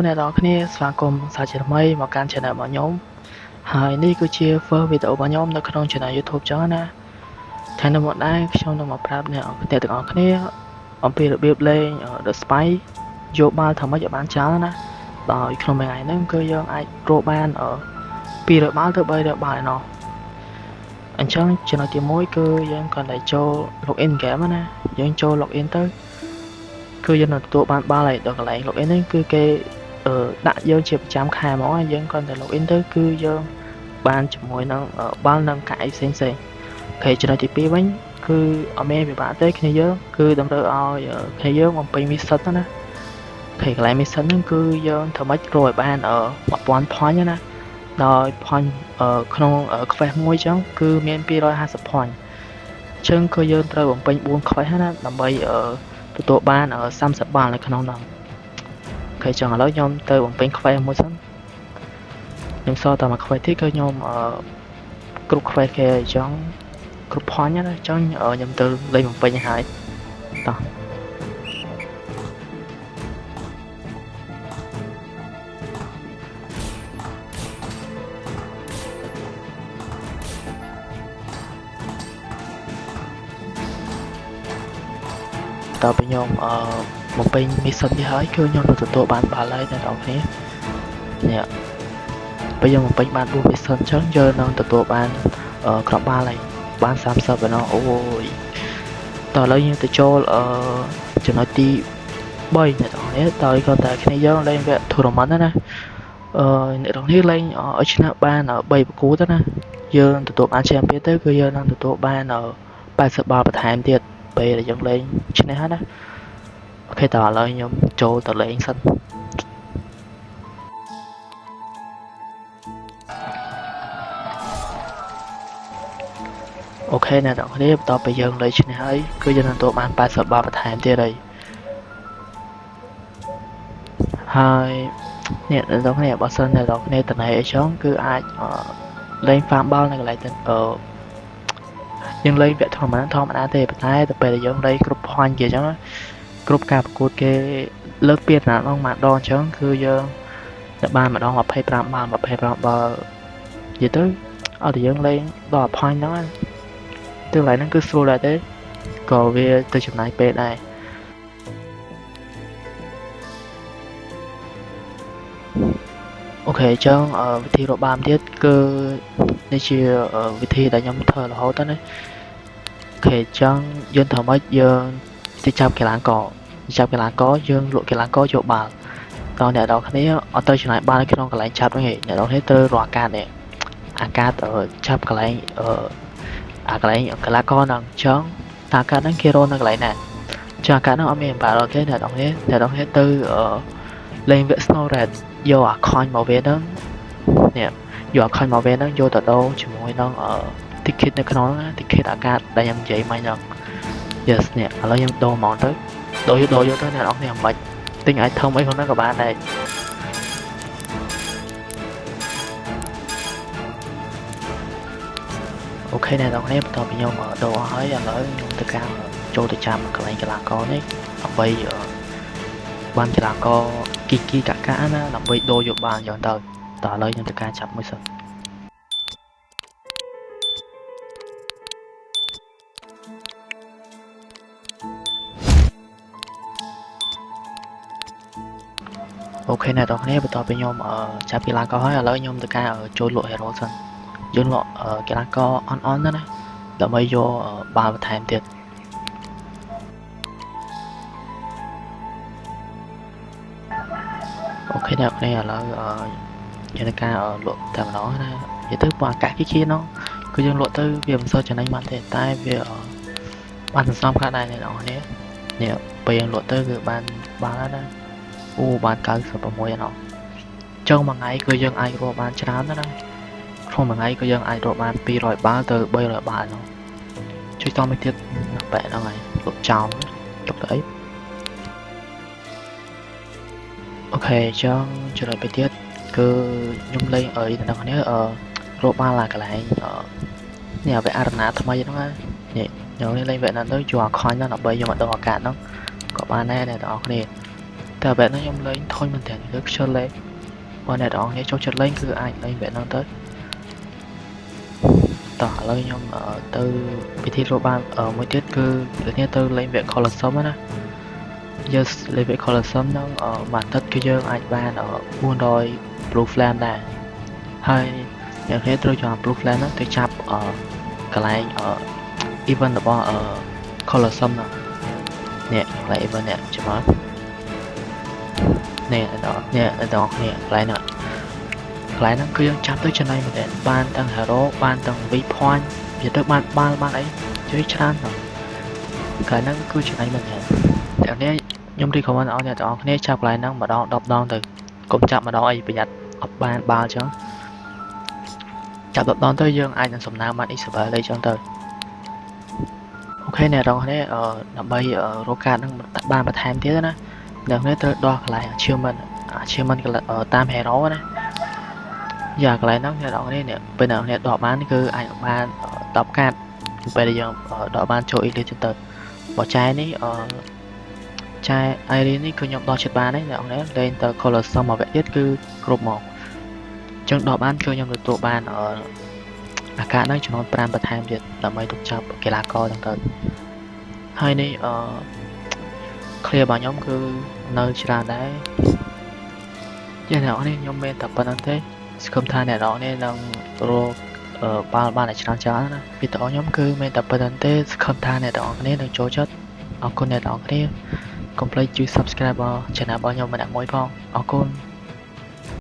អ្នកនរគ្នាស្វាគមន៍សាជាថ្មីមកកាន់ channel របស់ខ្ញុំហើយនេះគឺជា first video របស់ខ្ញុំនៅក្នុង channel YouTube ចឹងណាថ្ងៃនេះមកដែរខ្ញុំនឹងមកប្រាប់អ្នកទាំងអស់គ្នាអំពីរបៀបលេង The Spy យកបាល់ធ្វើម៉េចឲ្យបានច្រើនណាដោយក្នុងមួយថ្ងៃហ្នឹងគឺយើងអាចរកបាន200បាល់ទៅ300បាល់ឯណោះអញ្ចឹងចំណុចទី1គឺយើងគ្រាន់តែចូល login game ណាយើងចូល login ទៅគឺយើងនឹងទទួលបានបាល់ហើយដល់កន្លែង login ហ្នឹងគឺគេដាក់យើងជាប្រចាំខែមកយើងគ្រាន់តែ login ទៅគឺយើងបានជាមួយនឹងបាល់នឹងកាក់អីផ្សេងៗអូខេចំណុចទី2វិញគឺអត់មានពិបាកទេគ្នាយើងគឺតម្រូវឲ្យគ្នាយើងបំពេញ mission ណាអូខេកន្លែង mission ហ្នឹងគឺយើងធ្វើម៉េចរកឲ្យបាន1000 point ណាដោយ point ក្នុង quest មួយចឹងគឺមាន250 point អញ្ចឹងគឺយើងត្រូវបំពេញ4 quest ណាដើម្បីទទួលបាន30បាល់នៅក្នុងនោះអូខេចឹងឥឡូវខ្ញុំទៅបំពេញ quest មួយសិនខ្ញុំសល់តែមួយ quest ទៀតគឺខ្ញុំគ្រប់ quest គេអញ្ចឹងគ្រប់ point ណាអញ្ចឹងខ្ញុំទៅលេងបំពេញហើយតោះតើខ្ញុំបំពេញ mission នេះហើយគឺខ្ញុំនឹងទទួលបានបាល់ហើយអ្នកនរគ្នានេះពេលយើងបំពេញបាន4 mission អញ្ចឹងយើងនឹងទទួលបានក្របបាល់ហើយបាន30ឯណោះអូយតើឥឡូវយើងទៅចូលចំណុចទី3អ្នកនរគ្នាតើគាត់តែគ្នាយើងលេងវគ្គ tournament ណាអ្នកនរគ្នាលេងឲ្យឈ្នះបាន3ប្រកួតណាយើងទទួលបាន champion ទៅគឺយើងនឹងទទួលបាន80បាល់បន្ថែមទៀតពេលដែលយើងលេងឈ្នះណាអូខេតើឥឡូវខ្ញុំចូលទៅលេងសិនអូខេអ្នកនរគ្នាបន្ទាប់ពីយើងលេងឈ្នះហើយគឺយើងនឹងទទួលបាន80បាល់បន្ថែមទៀតហើយអ្នកនរគ្នាបើសិនអ្នកនរគ្នាតណែអីចឹងគឺអាចលេង farm បាល់នៅកន្លែងទៅយើងលេងវគ្គធម្មតាទេប៉ុន្តែទៅពេលដែលយើងលេងគ្រប់ point គេអញ្ចឹងគ្រប់ការប្រកួតគេលើកពីដងម្ដងអញ្ចឹងគឺយើងបានម្ដង25បាល់និយាយទៅអត់តែយើងលេងដល់ point ហ្នឹងទៅកន្លែងហ្នឹងគឺស្រួលដែរទេក៏វាទៅចំណាយពេលដែរអូខេអញ្ចឹងវិធីរកបាល់ទៀតគឺនេះជាវិធីដែលខ្ញុំធ្វើរហូតទៅណាអូខេអញ្ចឹងយើងធ្វើម៉េចយើងទៅចាប់កីឡាករយើងលក់កីឡាករយកបាល់តោះអ្នកនរគ្នាអត់ទៅចំណាយបាល់នៅក្នុងកន្លែងចាប់ហ្នឹងឯងអ្នកនរគ្នាត្រូវរកអាកាសនេះអាកាសចាប់កន្លែងកន្លែងកីឡាករហ្នឹងអញ្ចឹងអាកាសហ្នឹងគេរកនៅកន្លែងណាចាអាកាសហ្នឹងអត់មានបាល់អត់ទេអ្នកនរគ្នាទៅលេងវគ្គ Snow Red យកអាខុញមកវាហ្នឹងនេះយកអាខុញមកវាហ្នឹងយកទៅដូរជាមួយនឹងticket នៅក្នុងហ្នឹង ticket អាកាសដែលខ្ញុំនិយាយមិញហ្នឹង yes នេះឥឡូវខ្ញុំដូរហ្មងទៅដូរយកទៅអ្នកនរគ្នាមិនទិញ item អីក្នុងហ្នឹងក៏បានដែរអូខេអ្នកនរគ្នាបន្ទាប់ពីខ្ញុំដូរអស់ហើយឥឡូវខ្ញុំទៅការចូលទៅចាំកន្លែងកីឡាករនេះដើម្បីបានកីឡាករគីកាកាណាដើម្បីដូរយកបានអញ្ចឹងទៅតើឥឡូវខ្ញុំទៅការចាប់មួយសិនអូខេអ្នកនរគ្នាបន្ទាប់ពីខ្ញុំចាប់កីឡាករហើយឥឡូវខ្ញុំទៅការចូលលក់ hero សិនយើងលក់កីឡាករអនណាដើម្បីយកបាល់បន្ថែមទៀតអូខេអ្នកនរគ្នាឥឡូវយើងនឹងការលក់តែម្ដងណានិយាយទៅពណ៌អាកាសគីហ្នឹងគឺយើងលក់ទៅវាមិនសូវចំណេញបានទេតែវាបានសន្សំខ្លះដែរអ្នកនរគ្នានេះពេលយើងលក់ទៅគឺបានបាល់ណាអូបាន96ឯណោះចុងមួយថ្ងៃគឺយើងអាចរកបានច្រើនណាស់ក្នុងមួយថ្ងៃគឺយើងអាចរកបាន200បាល់ទៅ300បាល់នោះជួយតមកទៀតបែបហ្នឹងហើយលក់ចោលទុកទៅអីអូខេអញ្ចឹងចំណុចទៅទៀតគឺខ្ញុំលេងអីអ្នកនរគ្នារកបាល់កន្លែងនេះវគ្គអារណាថ្មីហ្នឹងណានេះខ្ញុំលេងវគ្គហ្នឹងទៅជួអាខុញហ្នឹងដើម្បីយកមកដកអាកាសហ្នឹងក៏បានដែរអ្នកនរគ្នា តែបែបហ្នឹងខ្ញុំលេងធុញមែនតើលើខ្ជិលលេងបើអ្នកនរគ្នាចូលចិត្តលេងគឺអាចលេងបែបហ្នឹងទៅតោះឥឡូវខ្ញុំទៅពិធីរកបានមួយទៀតគឺដូចគ្នាទៅលេងវគ្គ Colosseum ណាយើងលេងវគ្គ Colosseum ហ្នឹងមួយអាទិត្យគឺយើងអាចបាន400 Blue Flame ដែរហើយអ្នកគ្នាត្រូវយក Blue Flame ហ្នឹងទៅចាប់កន្លែងevent របស់ Colosseum ហ្នឹងនេះកន្លែង event នេះចាំមើលនេះដល់នេះដល់គ្នាកន្លែងហ្នឹងគឺយើងចាប់ទៅចំណៃមែនទេបានទាំង hero បានទាំង V point និយាយទៅបានអីជួយច្រើនទៅកន្លែងហ្នឹងគឺចំណៃមែនទេតែនេះខ្ញុំ recommend ឲ្យអ្នកទាំងអស់គ្នាចាប់កន្លែងហ្នឹងម្ដង10ដងទៅកុំចាប់ម្ដងអីប្រយ័ត្នអត់បានបាល់ចឹងចាប់10ដងទៅយើងអាចនឹងសំណាងបាន Isabel អីចឹងទៅអូខេអ្នកទាំងអស់គ្នាដើម្បីរកកាតហ្នឹងបានបន្ថែមទៀតណាអ្នកនេះត្រូវដោះកន្លែង achievement តាម hero ណាយ៉ាកន្លែងហ្នឹងអ្នកនរគ្នាពេលអ្នកនរគ្នាដកបានគឺអាចបាន10កាតពេលដែលយើងដកបានចូល elite ទៅបើចែនេះចែ Irene នេះគឺខ្ញុំដកចិត្តបានហើយអ្នកនរគ្នាលេងទៅ Colosseum មួយវគ្គទៀតគឺគ្រប់មកអញ្ចឹងដកបានគឺខ្ញុំទទួលបានអាកាសហ្នឹងចំនួន5បន្ថែមទៀតដើម្បីទុកចាប់កីឡាករហ្នឹងទៅហើយនេះclear របស់ខ្ញុំគឺនៅច្រើនដែរយ៉ាងអ្នកនរគ្នាខ្ញុំមានតែប៉ុណ្្នឹងទេសង្ឃឹមថាអ្នកនរគ្នានឹងរកបាល់បានឲ្យច្រើនណាវីដេអូខ្ញុំគឺមានតែប៉ុណ្្នឹងទេសង្ឃឹមថាអ្នកនរគ្នានឹងចូលចិត្តអរគុណអ្នកនរគ្នាកុំភ្លេចជួយ subscribe channel របស់ខ្ញុំម្នាក់មួយផងអរគុណ